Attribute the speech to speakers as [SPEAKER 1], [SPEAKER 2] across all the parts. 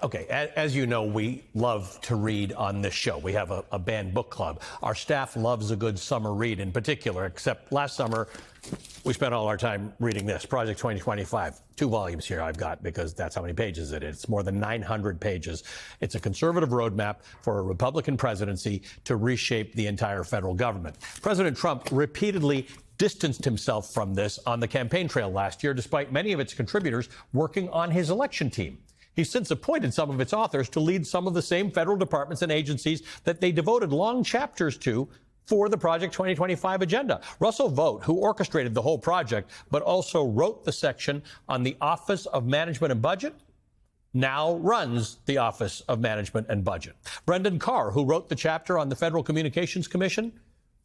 [SPEAKER 1] Okay, as you know, we love to read on this show. We have a banned book club. Our staff loves a good summer read in particular, except last summer we spent all our time reading this, Project 2025. 2 volumes here I've got because that's how many pages it is. It's more than 900 pages. It's a conservative roadmap for a Republican presidency to reshape the entire federal government. President Trump repeatedly distanced himself from this on the campaign trail last year, despite many of its contributors working on his election team. He's since appointed some of its authors to lead some of the same federal departments and agencies that they devoted long chapters to for the Project 2025 agenda. Russell Vought, who orchestrated the whole project, but also wrote the section on the Office of Management and Budget, now runs the Office of Management and Budget. Brendan Carr, who wrote the chapter on the Federal Communications Commission,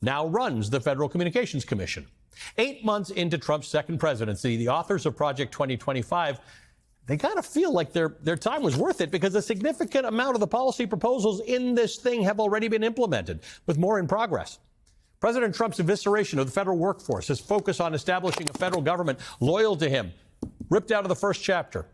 [SPEAKER 1] now runs the Federal Communications Commission. 8 months into Trump's second presidency, the authors of Project 2025, they gotta feel like their time was worth it because a significant amount of the policy proposals in this thing have already been implemented, with more in progress. President Trump's evisceration of the federal workforce, his focus on establishing a federal government loyal to him, ripped out of the first chapter.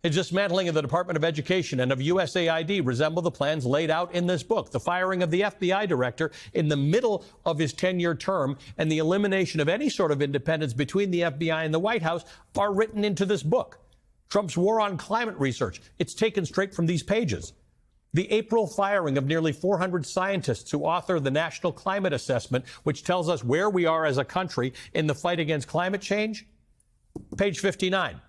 [SPEAKER 1] His dismantling of the Department of Education and of USAID resemble the plans laid out in this book. The firing of the FBI director in the middle of his 10-year term and the elimination of any sort of independence between the FBI and the White House are written into this book. Trump's war on climate research, it's taken straight from these pages. The April firing of nearly 400 scientists who author the National Climate Assessment, which tells us where we are as a country in the fight against climate change. Page 59.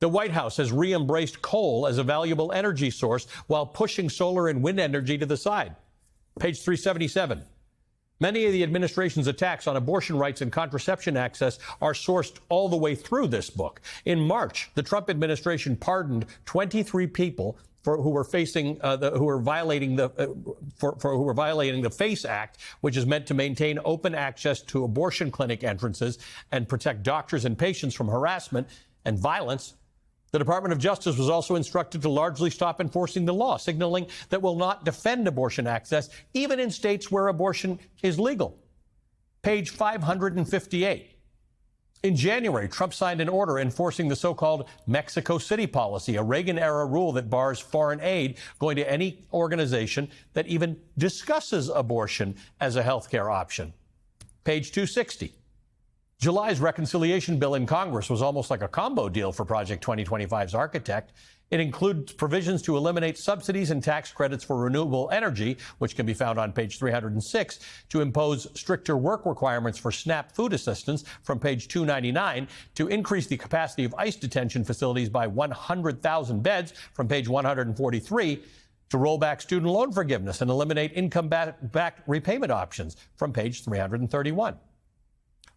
[SPEAKER 1] The White House has re-embraced coal as a valuable energy source while pushing solar and wind energy to the side. Page 377. Many of the administration's attacks on abortion rights and contraception access are sourced all the way through this book. In March, the Trump administration pardoned 23 people who were violating the FACE Act, which is meant to maintain open access to abortion clinic entrances and protect doctors and patients from harassment and violence. The Department of Justice was also instructed to largely stop enforcing the law, signaling that will not defend abortion access, even in states where abortion is legal. Page 558. In January, Trump signed an order enforcing the so-called Mexico City policy, a Reagan-era rule that bars foreign aid going to any organization that even discusses abortion as a health care option. Page 260. July's reconciliation bill in Congress was almost like a combo deal for Project 2025's architect. It includes provisions to eliminate subsidies and tax credits for renewable energy, which can be found on page 306, to impose stricter work requirements for SNAP food assistance from page 299, to increase the capacity of ICE detention facilities by 100,000 beds from page 143, to roll back student loan forgiveness and eliminate income-backed repayment options from page 331.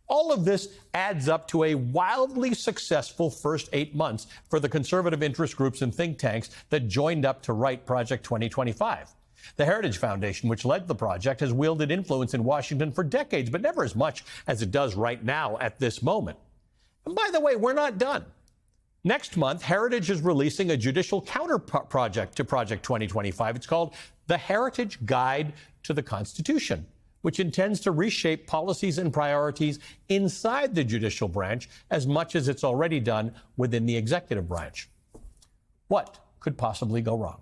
[SPEAKER 1] All of this adds up to a wildly successful first 8 months for the conservative interest groups and think tanks that joined up to write Project 2025. The Heritage Foundation, which led the project, has wielded influence in Washington for decades, but never as much as it does right now at this moment. And by the way, we're not done. Next month, Heritage is releasing a judicial counter project to Project 2025. It's called The Heritage Guide to the Constitution, which intends to reshape policies and priorities inside the judicial branch as much as it's already done within the executive branch. What could possibly go wrong?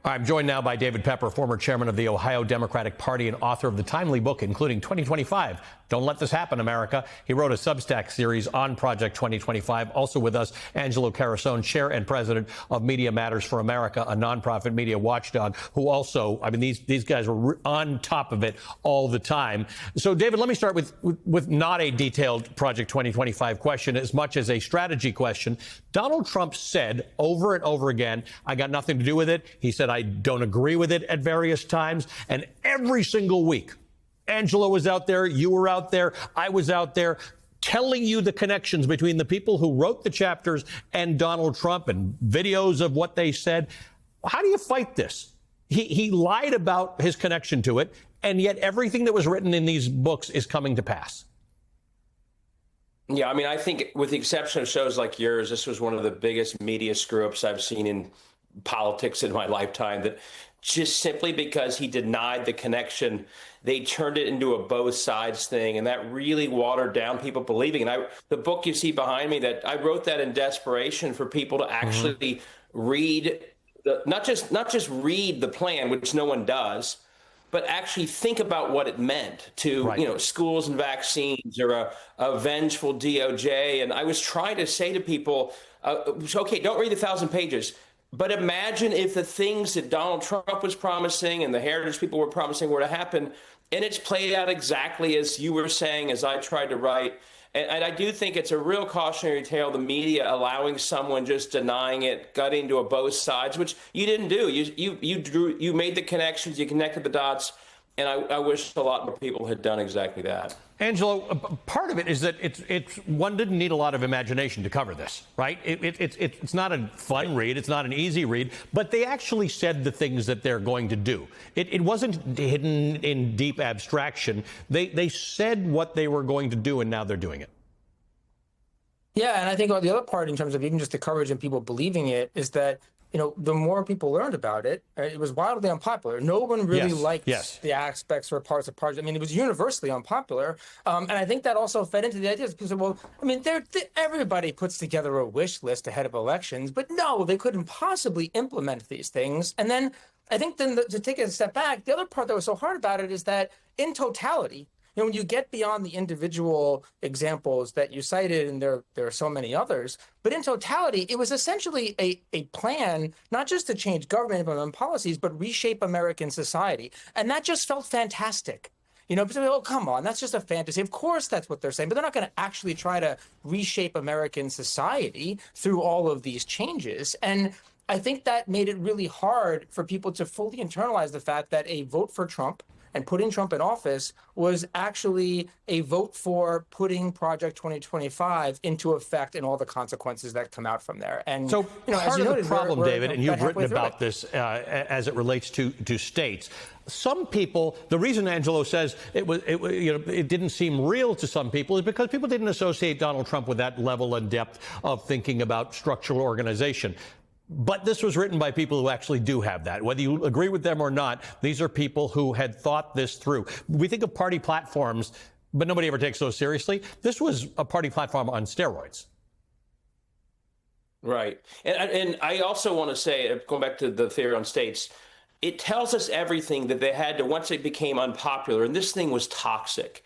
[SPEAKER 1] I'm joined now by David Pepper, former chairman of the Ohio Democratic Party and author of the timely book, including 2025, Don't Let This Happen, America. He wrote a Substack series on Project 2025. Also with us, Angelo Carusone, chair and president of Media Matters for America, a nonprofit media watchdog, who also, I mean, these guys were on top of it all the time. So, David, let me start with not a detailed Project 2025 question as much as a strategy question. Donald Trump said over and over again, I got nothing to do with it. He said, I don't agree with it at various times. And every single week, Angelo was out there, you were out there, I was out there, telling you the connections between the people who wrote the chapters and Donald Trump and videos of what they said. How do you fight this? He lied about his connection to it, and yet everything that was written in these books is coming to pass.
[SPEAKER 2] Yeah, I mean, I think with the exception of shows like yours, this was one of the biggest media screw-ups I've seen in politics in my lifetime, that just simply because he denied the connection. They turned it into a both sides thing, and that really watered down people believing. And the book you see behind me, that I wrote that in desperation for people to actually read, not just read the plan, which no one does, but actually think about what it meant to, schools and vaccines, or a vengeful DOJ. And I was trying to say to people, okay, don't read 1,000 pages. But imagine if the things that Donald Trump was promising and the heritage people were promising were to happen, and it's played out exactly as you were saying, as I tried to write. And I do think it's a real cautionary tale, the media allowing someone just denying it, gutting to a both sides, which you didn't do. You made the connections, you connected the dots, and I wish a lot more people had done exactly that.
[SPEAKER 1] Angelo, part of it is that it's one didn't need a lot of imagination to cover this, right? It's not a fun read, it's not an easy read, but they actually said the things that they're going to do. It wasn't hidden in deep abstraction. They said what they were going to do, and now they're doing it.
[SPEAKER 3] Yeah, and I think the other part, in terms of even just the coverage and people believing it, is that the more people learned about it, it was wildly unpopular. No one really liked the aspects or parts of Project. I mean, it was universally unpopular. And I think that also fed into the ideas. Because, well, I mean, everybody puts together a wish list ahead of elections, but no, they couldn't possibly implement these things. And then I think to take a step back, the other part that was so hard about it is that in totality, when you get beyond the individual examples that you cited, and there are so many others, but in totality, it was essentially a plan, not just to change government implement policies, but reshape American society. And that just felt fantastic. Oh, come on, that's just a fantasy. Of course, that's what they're saying, but they're not going to actually try to reshape American society through all of these changes. And I think that made it really hard for people to fully internalize the fact that a vote for Trump and putting Trump in office was actually a vote for putting Project 2025 into effect and all the consequences that come out from there. And
[SPEAKER 1] so part of the problem, David, and you've written about this as it relates to states. Some people, the reason Angelo says it didn't seem real to some people is because people didn't associate Donald Trump with that level and depth of thinking about structural organization. But this was written by people who actually do have that. Whether you agree with them or not, these are people who had thought this through. We think of party platforms, but nobody ever takes those seriously. This was a party platform on steroids.
[SPEAKER 2] Right. And I also want to say, going back to the theory on states, it tells us everything that they had to, once it became unpopular, and this thing was toxic.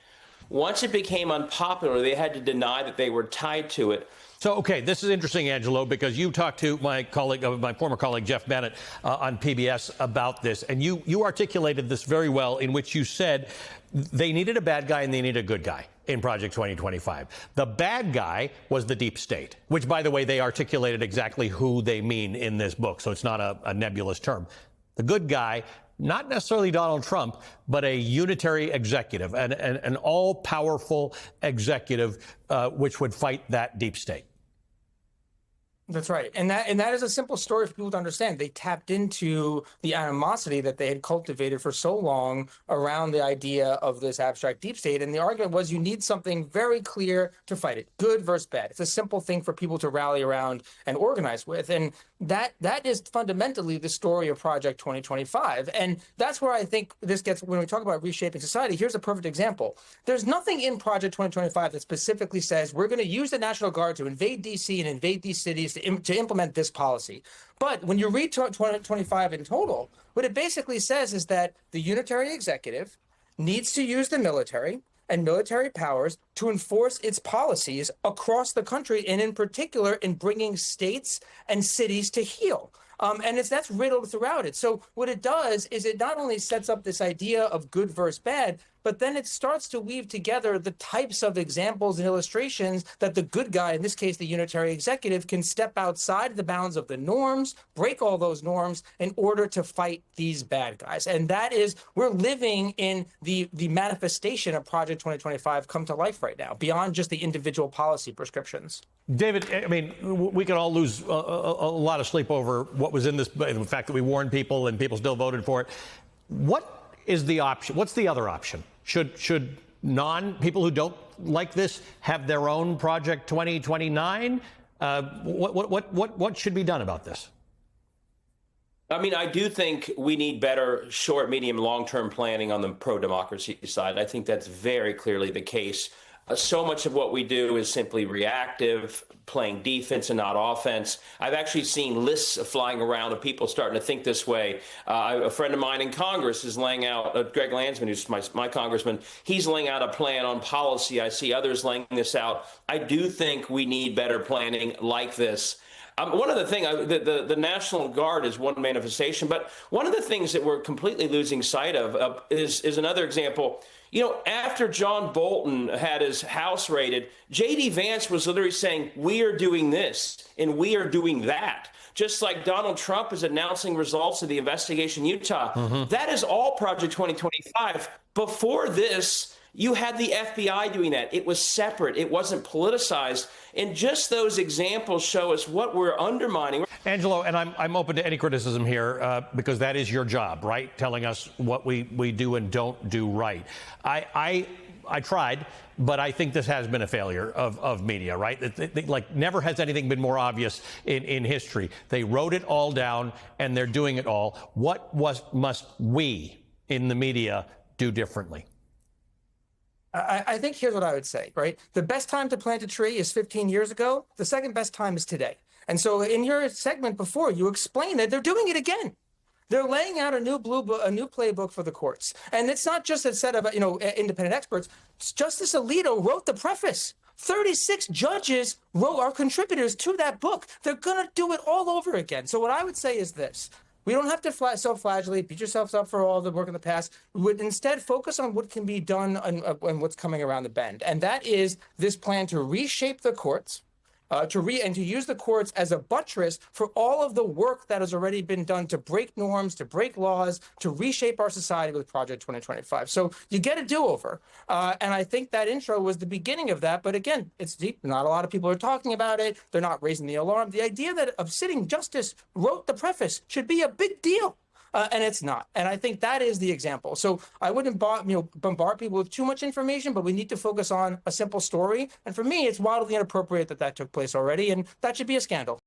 [SPEAKER 2] Once it became unpopular, they had to deny that they were tied to it.
[SPEAKER 1] So, okay, this is interesting, Angelo, because you talked to my former colleague, Jeff Bennett, on PBS about this, and you articulated this very well, in which you said they needed a bad guy and they needed a good guy in Project 2025. The bad guy was the deep state, which, by the way, they articulated exactly who they mean in this book, so it's not a nebulous term. The good guy, not necessarily Donald Trump, but a unitary executive, an all-powerful executive which would fight that deep state.
[SPEAKER 3] That's right. And that is a simple story for people to understand. They tapped into the animosity that they had cultivated for so long around the idea of this abstract deep state. And the argument was you need something very clear to fight it. Good versus bad. It's a simple thing for people to rally around and organize with. And that is fundamentally the story of Project 2025. And that's where I think this gets, when we talk about reshaping society, here's a perfect example. There's nothing in Project 2025 that specifically says we're going to use the National Guard to invade D.C. and invade these cities to implement this policy. But when you read 2025 in total, what it basically says is that the unitary executive needs to use the military and military powers to enforce its policies across the country, and in particular in bringing states and cities to heel. And that's riddled throughout it. So what it does is it not only sets up this idea of good versus bad, but then it starts to weave together the types of examples and illustrations that the good guy, in this case, the unitary executive, can step outside the bounds of the norms, break all those norms in order to fight these bad guys. And that is, we're living in the manifestation of Project 2025 come to life right now, beyond just the individual policy prescriptions.
[SPEAKER 1] David, I mean, we could all lose a lot of sleep over what was in this, the fact that we warned people and people still voted for it. What is the option? What's the other option? Should people who don't like this have their own Project 2029? What should be done about this?
[SPEAKER 2] I mean, I do think we need better short, medium, long-term planning on the pro-democracy side. I think that's very clearly the case. So much of what we do is simply reactive, playing defense and not offense. I've actually seen lists flying around of people starting to think this way. A friend of mine in Congress is laying out, Greg Landsman, who's my congressman, he's laying out a plan on policy. I see others laying this out. I do think we need better planning like this. One of the things, the National Guard is one manifestation, but one of the things that we're completely losing sight of is another example. You know, after John Bolton had his house raided, J.D. Vance was literally saying, we are doing this and we are doing that. Just like Donald Trump is announcing results of the investigation in Utah. That is all Project 2025. Before this, you had the FBI doing that. It was separate. It wasn't politicized. And just those examples show us what we're undermining.
[SPEAKER 1] Angelo, and I'm open to any criticism here because that is your job, right? Telling us what we do and don't do right. I tried, but I think this has been a failure of media, right? Like never has anything been more obvious in history. They wrote it all down and they're doing it all. What must we in the media do differently?
[SPEAKER 3] I think here's what I would say, right? The best time to plant a tree is 15 years ago. The second best time is today. And so in your segment before, you explained that they're doing it again. They're laying out a new playbook for the courts. And it's not just a set of, independent experts. Justice Alito wrote the preface. 36 judges are contributors to that book. They're going to do it all over again. So what I would say is this. We don't have to self-flagellate, beat yourselves up for all the work in the past. We would instead focus on what can be done and what's coming around the bend. And that is this plan to reshape the courts, and to use the courts as a buttress for all of the work that has already been done to break norms, to break laws, to reshape our society with Project 2025. So you get a do-over. And I think that intro was the beginning of that. But again, it's deep. Not a lot of people are talking about it. They're not raising the alarm. The idea that a sitting justice wrote the preface should be a big deal. And it's not. And I think that is the example. So I wouldn't bombard people with too much information, but we need to focus on a simple story. And for me, it's wildly inappropriate that took place already. And that should be a scandal.